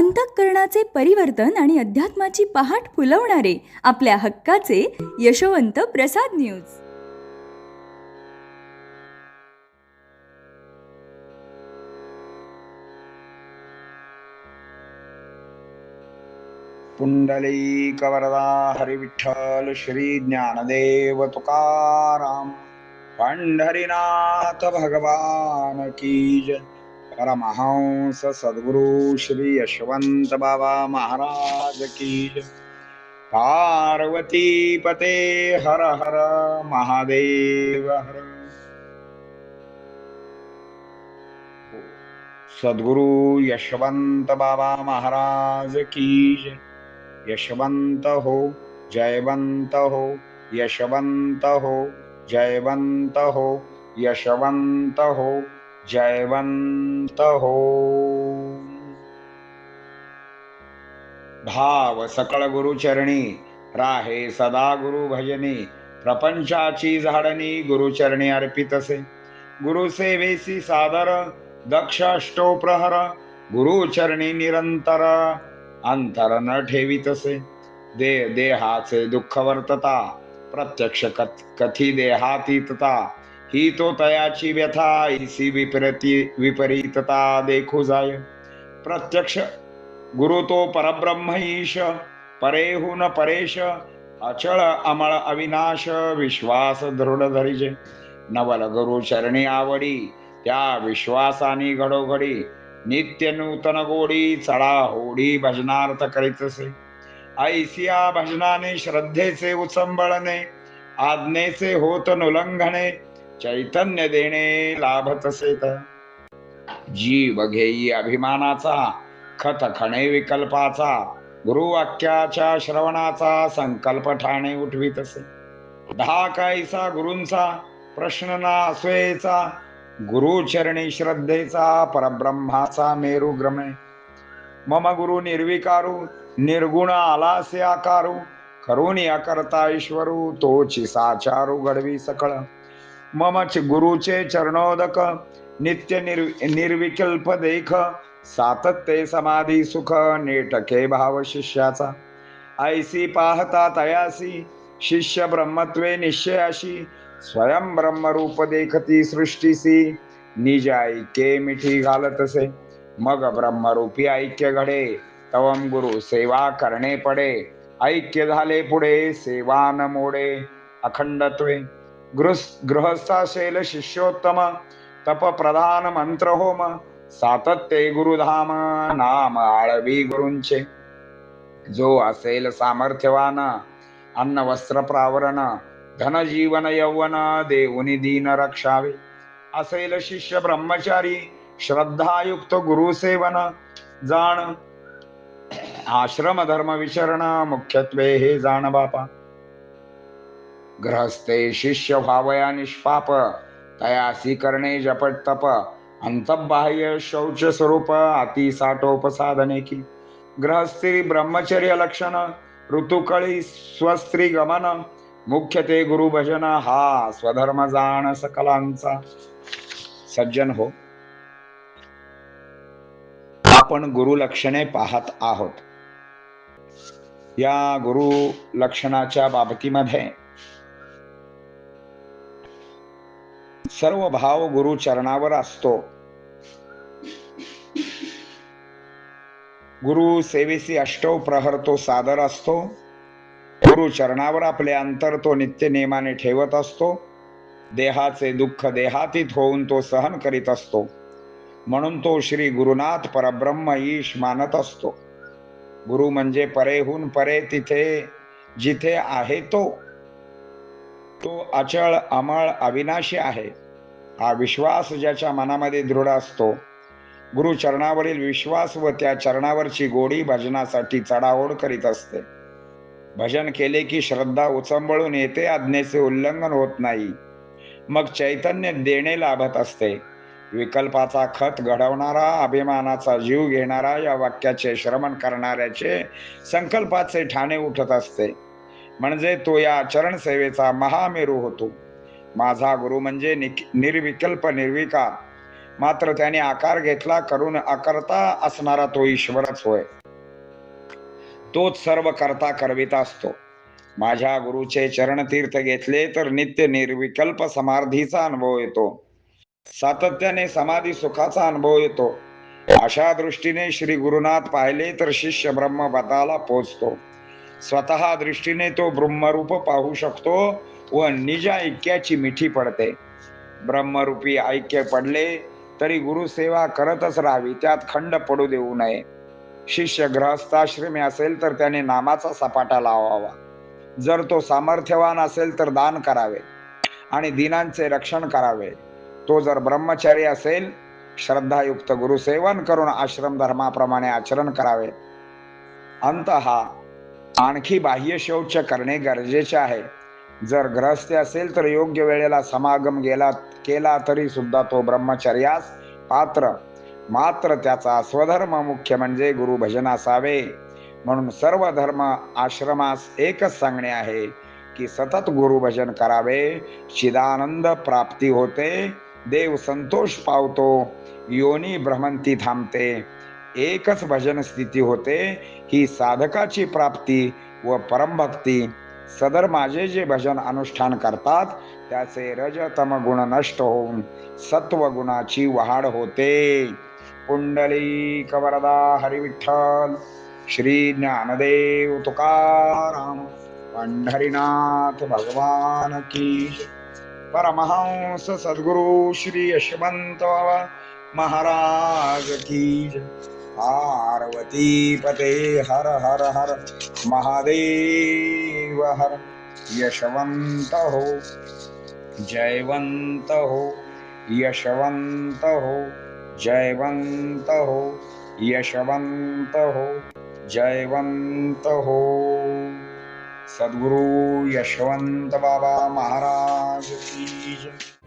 अंतःकरणाचे परिवर्तन आणि अध्यात्माची पहाट फुलवणारे आपल्या हक्काचे यशवंत प्रसाद न्यूज. पुंडलिक वरदा हरी विठ्ठल श्री ज्ञानदेव तुकाराम पंढरीनाथ भगवान की जय. परमहंस सद्गुरु श्री यशवंत बाबा महाराज की जय. पार्वती पते हर हर महादेव हर. सद्गुरु यशवंत बाबा महाराज की जय. यशवंत हो, जयवंत हो, यशवंत हो, जयवंत हो, यशवंत हो, जयवंत हो. भाव सकळ गुरुचरणी राहे सदा गुरु भजनी. प्रपंचाची झाडणी गुरुचरणी अर्पितसे. गुरुसेवेसी सादर दक्ष अष्टो प्रहर. गुरुचरणी निरंतर अंतर न ठेवितसे. देहाचे दुःख वर्तता प्रत्यक्ष कथी देहातीतता. ही तो तयाची व्यथा ऐसी विपरीतता देखू जाय. प्रत्यक्ष गुरु तो परब्रह्म ईश. परेहून परेश अचळ अमळ अविनाश. विश्वास दृढ धरिजे नवल गुरु चरणी आवडी. त्या विश्वासानी घडोघडी नित्य नूतन गोडी. चढा होडी भजनार्थ करीतसे. ऐसिया भजनाने श्रद्धेचे उचंबळणे. आज्ञेचे होत नुलंघणे. चैतन्य देणे लाभतसेत. जीव घेई अभिमानाचा खत खणे विकल्पाचा. गुरुवाक्याच्या श्रवणाचा संकल्प ठाणे उठवितसे. दहा कैसा गुरूंचा प्रश्न ना असोयेचा. गुरुचरणी श्रद्धेचा परब्रह्माचा मेरू ग्रमे. मम गुरु निर्विकारू निर्गुण आलासे आकारू. करुणी अकर्ता ईश्वरू तोची साचारू घडवी सकळ. मम गुरुचे चरणोदक नित्य निर्विकल्प देख. सातत्य समाधी सुख नेटके भाव शिष्याचा. ऐसी पाहता तयासी शिष्य ब्रह्मत्वे निश्चयाशी. स्वयं ब्रह्मरूप देखती सृष्टीसी. निज ऐक्ये मिठी घालतसे. मग ब्रह्मरूपी ऐक्य घडे तवम गुरु सेवा करणे पडे. ऐक्य झाले पुढे सेवा न मोडे अखंडत्वे. गृहस्थाशेल शिष्योत्तम तप प्रधान मंत्र होम. सातत्य गुरुधाम नाम आळवी गुरूंचे. जो असेल सामर्थ्यवान अन्न वस्त्र प्रावरण. धन जीवन यौवन देऊनी दीन रक्षावे. असेल शिष्य ब्रह्मचारी श्रद्धायुक्त गुरुसेवन. जाण आश्रम धर्म विचरण मुख्यत्वे हे जाण बापा. गृहस्थे शिष्य व्हावया निष्पाप. तयासी करणे जपट तप. अंतबाह्य शौच स्वरूप अति साठोप साधने की. गृहस्थी ब्रह्मचर्य लक्षण ऋतुकळी स्वस्त्री गमन. मुख्य ते गुरु भजन हा स्वधर्म जाण सकलांचा. सज्जन हो, आपण गुरु लक्षणे पाहत आहोत. या गुरु लक्षणाच्या बाबतीमध्ये सर्व भाव गुरु चरणावर असतो. गुरु सेवेसी अष्टौ प्रहर तो सादर असतो. गुरु चरणावर आपले अंतर तो नित्य नेमाने ठेवत असतो. देहाचे दुःख देहातीत होऊन तो सहन करीत असतो. म्हणून तो श्री गुरुनाथ परब्रह्म ईश मानत असतो. गुरु म्हणजे परेहून परे तिथे जिथे आहे तो. तो अचळ अमळ अविनाशी आहे. हा विश्वास ज्याच्या मनामध्ये दृढ असतो. गुरु चरणावरील विश्वास व त्या चरणावरची गोडी भजनासाठी चढाओढ करीत असते. भजन केले की श्रद्धा उचंबळून येते. आज्ञेचे उल्लंघन होत नाही. मग चैतन्य देणे लाभत असते. विकल्पाचा खत घडवणारा अभिमानाचा जीव घेणारा या वाक्याचे श्रवण करणाऱ्याचे संकल्पाचे ठाणे उठत असते. म्हणजे तो या चरण सेवेचा महामेरू होतो. माझा गुरु म्हणजे निर्विकल्प निर्विकार. मात्र त्याने आकार घेतला, करून अकर्ता असणारा तो ईश्वरच होय. तोच सर्व करता करविता असतो. माझ्या गुरुचे चरणतीर्थ घेतले तर नित्य निर्विकल्प समाधीचा अनुभव येतो. सातत्याने समाधी सुखाचा अनुभव येतो. अशा दृष्टीने श्री गुरुनाथ पाहिले तर शिष्य ब्रह्मपदाला पोचतो. स्वतः दृष्टीने तो ब्रह्मरूप पाहू शकतो व निज ऐक्याची मिठी पडते. ब्रह्मरूपी ऐक्य पडले तरी गुरुसेवा करतच राहावी, त्यात खंड पडू देऊ नये. शिष्य गृहस्थाश्रमी असेल तर त्याने नामाचा सपाटा लावावा. जर तो सामर्थ्यवान असेल तर दान करावे आणि दीनांचे रक्षण करावे. तो जर ब्रह्मचारी असेल, श्रद्धायुक्त गुरुसेवन करून आश्रम धर्माप्रमाणे आचरण करावे. अंतहा आणखी बाह्य शौच करणे गरजेचे आहे. जर ग्रहस्थ असेल तर योग्य वेळेला समागम केला तरी सुद्धा तो ब्रह्मचर्यास पात्र. मात्र त्याचा स्वधर्म मुख्य म्हणजे गुरुभजन असावे. म्हणून सर्व धर्म आश्रमास एकच सांगणे आहे की सतत गुरुभजन करावे. चिदानंद प्राप्ती होते, देव संतोष पावतो, योनी भ्रमंती थांबते, एकच भजन स्थिती होते. ही साधकाची प्राप्ती व परमभक्ती. सदर माझे जे भजन अनुष्ठान करतात त्याचे रजतम गुण नष्ट होऊन सत्व गुणाची वाढ होते. पुंडलिक वरदा हरी विठ्ठल. श्री ज्ञानदेव तुकाराम पंढरीनाथ भगवान की. परमहंस सद्गुरु श्री यशवंत महाराज की. पार्वती पते हर हर हर महादेव हर. यशवंत हो, जयवंत हो, यशवंत हो, जयवंत हो, यशवंत हो, जयवंत हो. सद्गुरु यशवंत बाबा महाराज की जय.